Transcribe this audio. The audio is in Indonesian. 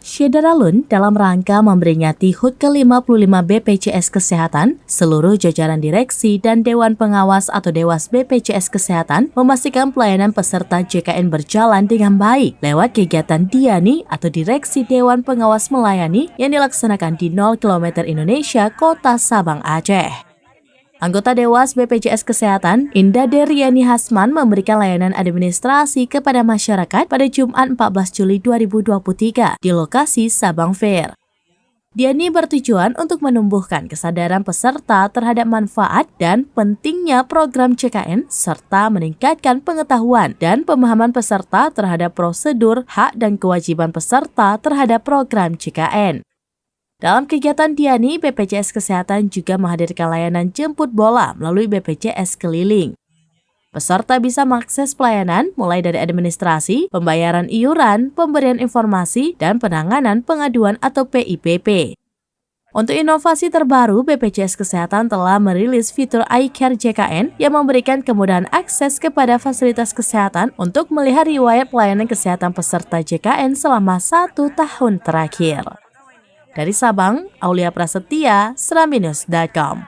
Syederalun dalam rangka memperingati HUT ke-55 BPJS Kesehatan, seluruh jajaran direksi dan Dewan Pengawas atau Dewas BPJS Kesehatan memastikan pelayanan peserta JKN berjalan dengan baik lewat kegiatan Diani atau Direksi Dewan Pengawas Melayani yang dilaksanakan di 0 km Indonesia, Kota Sabang, Aceh. Anggota Dewas BPJS Kesehatan, Indah Deryani Hasman memberikan layanan administrasi kepada masyarakat pada Jumat 14 Juli 2023 di lokasi Sabang Fair. Diani bertujuan untuk menumbuhkan kesadaran peserta terhadap manfaat dan pentingnya program JKN serta meningkatkan pengetahuan dan pemahaman peserta terhadap prosedur, hak dan kewajiban peserta terhadap program JKN. Dalam kegiatan Diani, BPJS Kesehatan juga menghadirkan layanan jemput bola melalui BPJS Keliling. Peserta bisa mengakses pelayanan mulai dari administrasi, pembayaran iuran, pemberian informasi, dan penanganan pengaduan atau PIPP. Untuk inovasi terbaru, BPJS Kesehatan telah merilis fitur iCare JKN yang memberikan kemudahan akses kepada fasilitas kesehatan untuk melihat riwayat pelayanan kesehatan peserta JKN selama 1 tahun terakhir. Dari Sabang, Aulia Prasetya, serambinews.com.